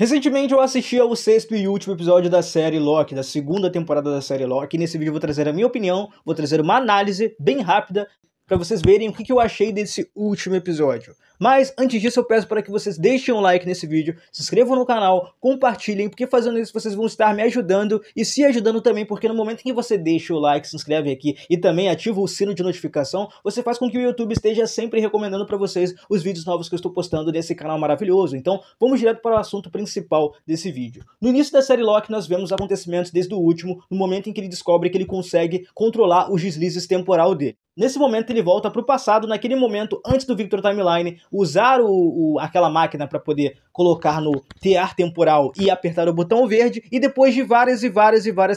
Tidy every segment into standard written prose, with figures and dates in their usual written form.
Recentemente eu assisti ao sexto e último episódio da série Loki, da segunda temporada da série Loki, e nesse vídeo eu vou trazer a minha opinião, vou trazer uma análise bem rápida para vocês verem o que eu achei desse último episódio. Mas antes disso eu peço para que vocês deixem um like nesse vídeo, se inscrevam no canal, compartilhem, porque fazendo isso vocês vão estar me ajudando e se ajudando também, porque no momento em que você deixa o like, se inscreve aqui e também ativa o sino de notificação, você faz com que o YouTube esteja sempre recomendando para vocês os vídeos novos que eu estou postando desse canal maravilhoso. Então vamos direto para o assunto principal desse vídeo. No início da série Loki nós vemos acontecimentos desde o último, no momento em que ele descobre que ele consegue controlar os deslizes temporal dele. Nesse momento ele volta para o passado, naquele momento antes do Victor Timeline usar aquela máquina para poder colocar no tear temporal e apertar o botão verde, e depois de várias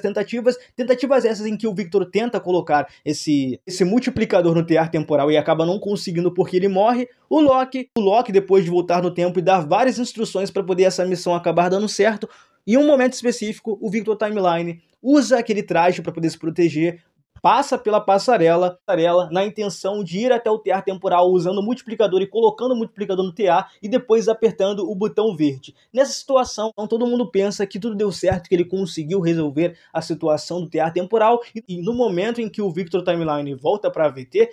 tentativas essas em que o Victor tenta colocar esse multiplicador no tear temporal e acaba não conseguindo porque ele morre, o Loki depois de voltar no tempo e dar várias instruções para poder essa missão acabar dando certo, em um momento específico o Victor Timeline usa aquele traje para poder se proteger, passa pela passarela na intenção de ir até o tear temporal usando o multiplicador e colocando o multiplicador no tear e depois apertando o botão verde. Nessa situação, todo mundo pensa que tudo deu certo, que ele conseguiu resolver a situação do tear temporal, e no momento em que o Victor Timeline volta para a VT,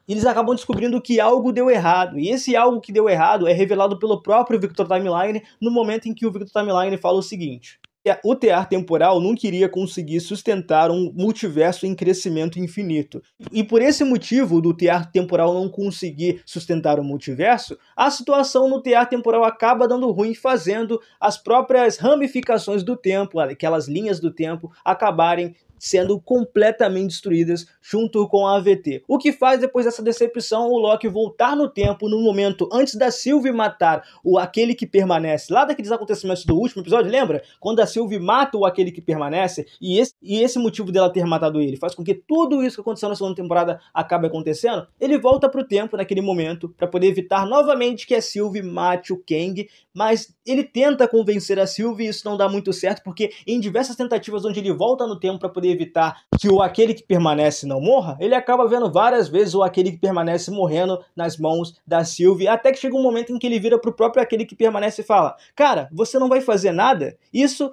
eles acabam descobrindo que algo deu errado, e esse algo que deu errado é revelado pelo próprio Victor Timeline no momento em que o Victor Timeline fala o seguinte: o tear temporal não queria conseguir sustentar um multiverso em crescimento infinito. E por esse motivo do tear temporal não conseguir sustentar o multiverso, a situação no tear temporal acaba dando ruim, fazendo as próprias ramificações do tempo, aquelas linhas do tempo, acabarem sendo completamente destruídas junto com a AVT. O que faz, depois dessa decepção, o Loki voltar no tempo no momento antes da Sylvie matar aquele que permanece, lá daqueles acontecimentos do último episódio, lembra? Quando a Sylvie mata aquele que permanece, e esse motivo dela ter matado ele faz com que tudo isso que aconteceu na segunda temporada acabe acontecendo, ele volta pro tempo naquele momento para poder evitar novamente que a Sylvie mate o Kang, mas ele tenta convencer a Sylvie e isso não dá muito certo, porque em diversas tentativas onde ele volta no tempo para poder evitar que aquele que permanece não morra, ele acaba vendo várias vezes aquele que permanece morrendo nas mãos da Sylvie, até que chega um momento em que ele vira pro próprio aquele que permanece e fala: cara, você não vai fazer nada? Isso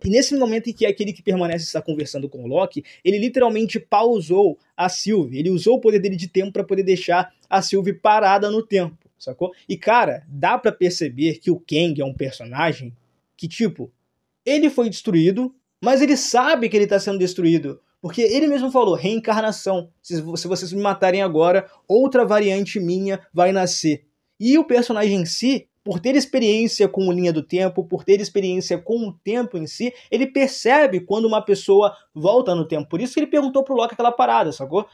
e nesse momento em que aquele que permanece está conversando com o Loki, ele literalmente pausou a Sylvie, ele usou o poder dele de tempo para poder deixar a Sylvie parada no tempo, sacou? E cara, dá pra perceber que o Kang é um personagem que, tipo, ele foi destruído, mas ele sabe que ele está sendo destruído, porque ele mesmo falou, reencarnação, se vocês me matarem agora, outra variante minha vai nascer. E o personagem em si, por ter experiência com linha do tempo, por ter experiência com o tempo em si, ele percebe quando uma pessoa volta no tempo. Por isso que ele perguntou pro Loki aquela parada, sacou?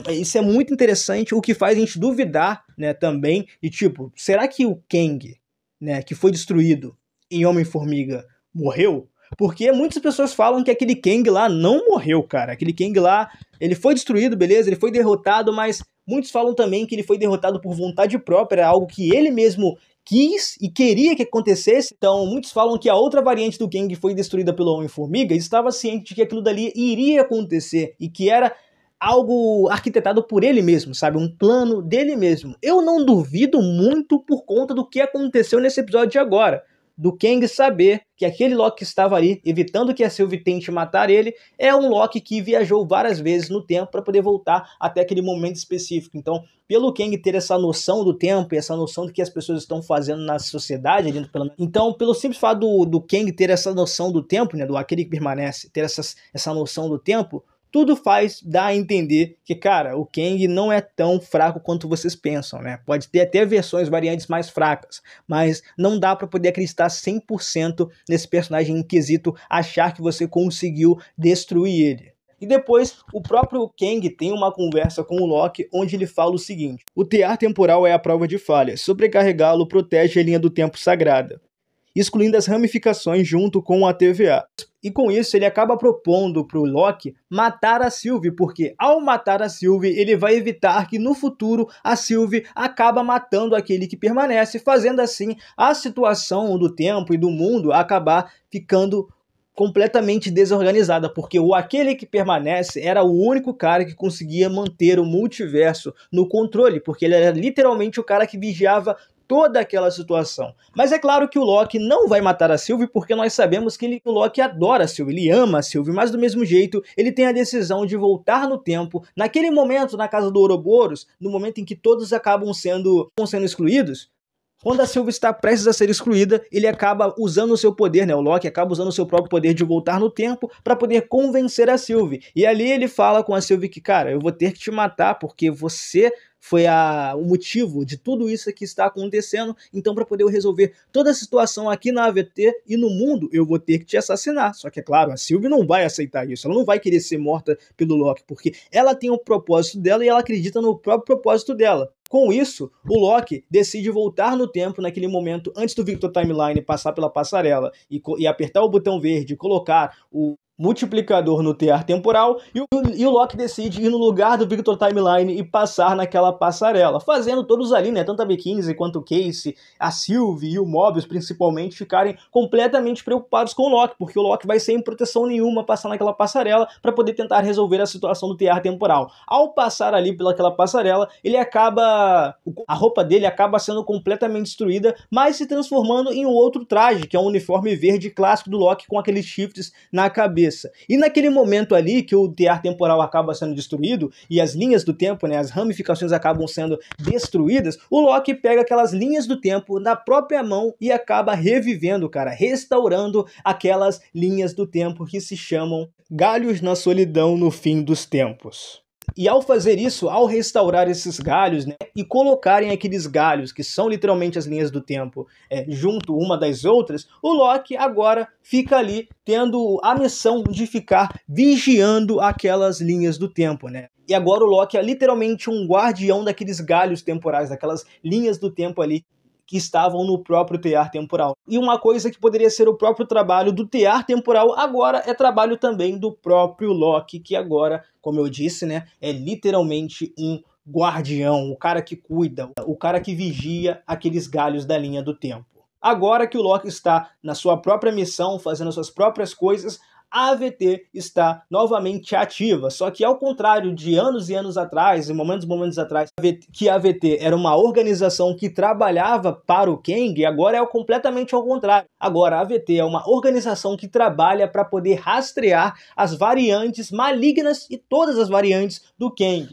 Isso é muito interessante, o que faz a gente duvidar, né, também, de tipo, será que o Kang, né, que foi destruído em Homem-Formiga, morreu? Porque muitas pessoas falam que aquele Kang lá não morreu, cara. Aquele Kang lá, ele foi destruído, beleza, ele foi derrotado, mas muitos falam também que ele foi derrotado por vontade própria, algo que ele mesmo quis e queria que acontecesse. Então, muitos falam que a outra variante do Kang foi destruída pelo Homem-Formiga e estava ciente de que aquilo dali iria acontecer e que era algo arquitetado por ele mesmo, sabe? Um plano dele mesmo. Eu não duvido muito por conta do que aconteceu nesse episódio de agora, do Kang saber que aquele Loki que estava ali, evitando que a Sylvie tente matar ele, é um Loki que viajou várias vezes no tempo para poder voltar até aquele momento específico. Então, pelo Kang ter essa noção do tempo e essa noção do que as pessoas estão fazendo na sociedade, então, pelo simples fato do Kang ter essa noção do tempo, né, do aquele que permanece, ter essa noção do tempo, tudo faz dar a entender que, cara, o Kang não é tão fraco quanto vocês pensam, né? Pode ter até variantes mais fracas, mas não dá pra poder acreditar 100% nesse personagem em quesito achar que você conseguiu destruir ele. E depois, o próprio Kang tem uma conversa com o Loki, onde ele fala o seguinte: o tear temporal é a prova de falha, sobrecarregá-lo protege a linha do tempo sagrada, excluindo as ramificações junto com a TVA. E com isso ele acaba propondo pro Loki matar a Sylvie, porque ao matar a Sylvie ele vai evitar que no futuro a Sylvie acaba matando aquele que permanece, fazendo assim a situação do tempo e do mundo acabar ficando completamente desorganizada, porque aquele que permanece era o único cara que conseguia manter o multiverso no controle, porque ele era literalmente o cara que vigiava toda aquela situação. Mas é claro que o Loki não vai matar a Sylvie, porque nós sabemos que o Loki adora a Sylvie, ele ama a Sylvie, mas do mesmo jeito ele tem a decisão de voltar no tempo, naquele momento na casa do Ouroboros, no momento em que todos acabam sendo excluídos. Quando a Sylvie está prestes a ser excluída, ele acaba usando o seu poder, né? O Loki acaba usando o seu próprio poder de voltar no tempo para poder convencer a Sylvie. E ali ele fala com a Sylvie que, cara, eu vou ter que te matar porque você foi o motivo de tudo isso que está acontecendo. Então, para poder resolver toda a situação aqui na AVT e no mundo, eu vou ter que te assassinar. Só que, é claro, a Sylvie não vai aceitar isso. Ela não vai querer ser morta pelo Loki, porque ela tem o propósito dela e ela acredita no próprio propósito dela. Com isso, o Loki decide voltar no tempo naquele momento antes do Victor Timeline passar pela passarela e apertar o botão verde e colocar o multiplicador no tear temporal, e o Loki decide ir no lugar do Victor Timeline e passar naquela passarela, fazendo todos ali, né, tanto a B15 quanto o Casey, a Sylvie e o Mobius principalmente ficarem completamente preocupados com o Loki, porque o Loki vai sem proteção nenhuma passar naquela passarela para poder tentar resolver a situação do tear temporal. Ao passar ali pelaquela passarela, a roupa dele acaba sendo completamente destruída, mas se transformando em um outro traje, que é um uniforme verde clássico do Loki com aqueles shifts na cabeça. E naquele momento ali que o tear temporal acaba sendo destruído e as linhas do tempo, né, as ramificações acabam sendo destruídas, o Loki pega aquelas linhas do tempo na própria mão e acaba revivendo, cara, restaurando aquelas linhas do tempo que se chamam galhos na solidão no fim dos tempos. E ao fazer isso, ao restaurar esses galhos, né, e colocarem aqueles galhos, que são literalmente as linhas do tempo, junto uma das outras, o Loki agora fica ali tendo a missão de ficar vigiando aquelas linhas do tempo, né? E agora o Loki é literalmente um guardião daqueles galhos temporais, daquelas linhas do tempo ali que estavam no próprio tear temporal. E uma coisa que poderia ser o próprio trabalho do tear temporal, agora é trabalho também do próprio Loki, que agora, como eu disse, né, é literalmente um guardião, o cara que cuida, o cara que vigia aqueles galhos da linha do tempo. Agora que o Loki está na sua própria missão, fazendo as suas próprias coisas, a AVT está novamente ativa, só que ao contrário de anos e anos atrás, e momentos atrás, que a AVT era uma organização que trabalhava para o Kang, agora é completamente ao contrário. Agora a AVT é uma organização que trabalha para poder rastrear as variantes malignas e todas as variantes do Kang.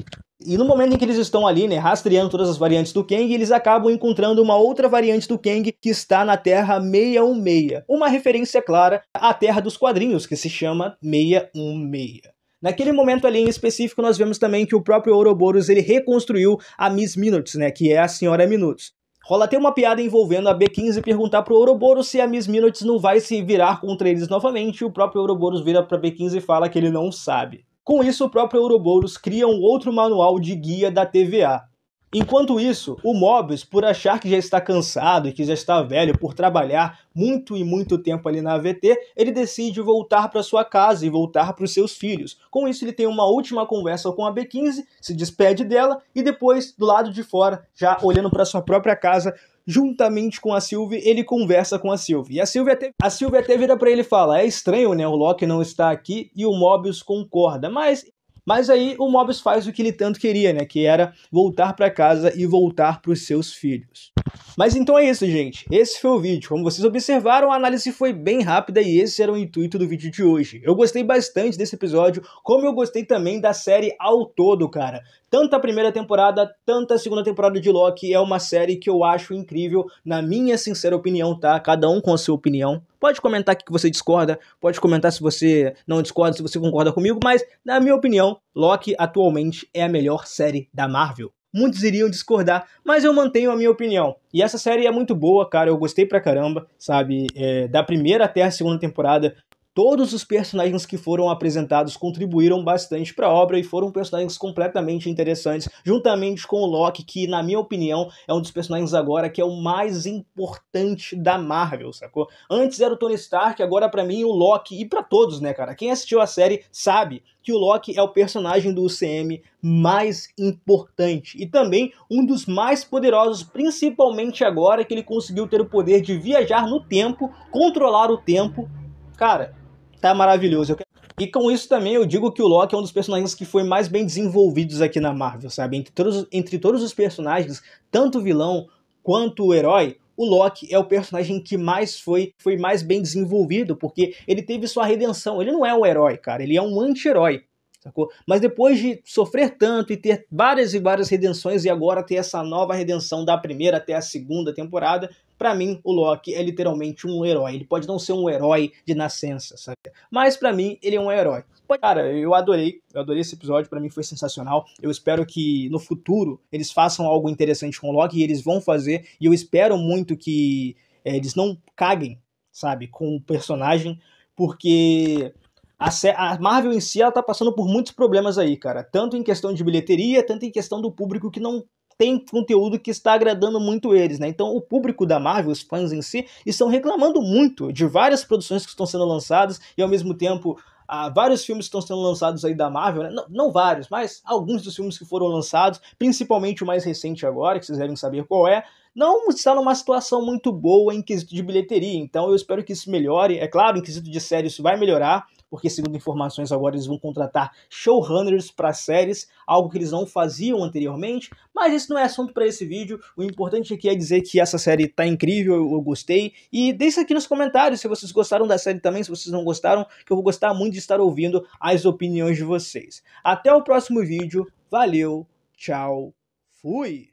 E no momento em que eles estão ali, né, rastreando todas as variantes do Kang, eles acabam encontrando uma outra variante do Kang que está na Terra 616. Uma referência clara à Terra dos quadrinhos, que se chama 616. Naquele momento ali em específico, nós vemos também que o próprio Ouroboros ele reconstruiu a Miss Minutes, né, que é a Senhora Minutos. Rola até uma piada envolvendo a B15 perguntar pro Ouroboros se a Miss Minutes não vai se virar contra eles novamente, e o próprio Ouroboros vira pra B15 e fala que ele não sabe. Com isso, o próprio Ouroboros cria um outro manual de guia da TVA. Enquanto isso, o Mobius, por achar que já está cansado e que já está velho por trabalhar muito e muito tempo ali na AVT, ele decide voltar para sua casa e voltar para os seus filhos. Com isso, ele tem uma última conversa com a B15, se despede dela e depois, do lado de fora, já olhando para sua própria casa, juntamente com a Sylvie, ele conversa com a Sylvie. E a Sylvie até vira pra ele e fala, é estranho, né, o Loki não está aqui, e o Mobius concorda, mas aí o Mobius faz o que ele tanto queria, né, que era voltar pra casa e voltar pros seus filhos. Mas então é isso, gente. Esse foi o vídeo. Como vocês observaram, a análise foi bem rápida e esse era o intuito do vídeo de hoje. Eu gostei bastante desse episódio, como eu gostei também da série ao todo, cara. Tanto a primeira temporada, tanto a segunda temporada de Loki é uma série que eu acho incrível, na minha sincera opinião, tá? Cada um com a sua opinião. Pode comentar aqui que você discorda, pode comentar se você não discorda, se você concorda comigo, mas, na minha opinião, Loki atualmente é a melhor série da Marvel. Muitos iriam discordar, mas eu mantenho a minha opinião. E essa série é muito boa, cara, eu gostei pra caramba, sabe? Da primeira até a segunda temporada, todos os personagens que foram apresentados contribuíram bastante para a obra e foram personagens completamente interessantes, juntamente com o Loki, que, na minha opinião, é um dos personagens agora que é o mais importante da Marvel, sacou? Antes era o Tony Stark, agora pra mim o Loki, e pra todos, né, cara? Quem assistiu a série sabe que o Loki é o personagem do UCM mais importante e também um dos mais poderosos, principalmente agora que ele conseguiu ter o poder de viajar no tempo, controlar o tempo. Cara, tá maravilhoso. E com isso também eu digo que o Loki é um dos personagens que foi mais bem desenvolvidos aqui na Marvel, sabe? Entre todos os personagens, tanto o vilão quanto herói, o Loki é o personagem que foi mais bem desenvolvido, porque ele teve sua redenção. Ele não é um herói, cara, ele é um anti-herói, sacou? Mas depois de sofrer tanto e ter várias e várias redenções e agora ter essa nova redenção da primeira até a segunda temporada, pra mim o Loki é literalmente um herói. Ele pode não ser um herói de nascença, sabe? Mas pra mim ele é um herói. Cara, eu adorei esse episódio, pra mim foi sensacional. Eu espero que no futuro eles façam algo interessante com o Loki, e eles vão fazer, e eu espero muito que eles não caguem, sabe, com o personagem, porque a Marvel em si, ela tá passando por muitos problemas aí, cara, tanto em questão de bilheteria, tanto em questão do público que não tem conteúdo que está agradando muito eles, né? Então o público da Marvel, os fãs em si, estão reclamando muito de várias produções que estão sendo lançadas, e ao mesmo tempo vários filmes que estão sendo lançados aí da Marvel, né? Não vários, mas alguns dos filmes que foram lançados, principalmente o mais recente agora, que vocês devem saber qual é, não está numa situação muito boa em quesito de bilheteria. Então eu espero que isso melhore. É claro, em quesito de série isso vai melhorar, porque segundo informações agora eles vão contratar showrunners para séries, algo que eles não faziam anteriormente, mas isso não é assunto para esse vídeo. O importante aqui é dizer que essa série tá incrível, eu gostei, e deixa aqui nos comentários se vocês gostaram da série também, se vocês não gostaram, que eu vou gostar muito de estar ouvindo as opiniões de vocês. Até o próximo vídeo, valeu, tchau, fui!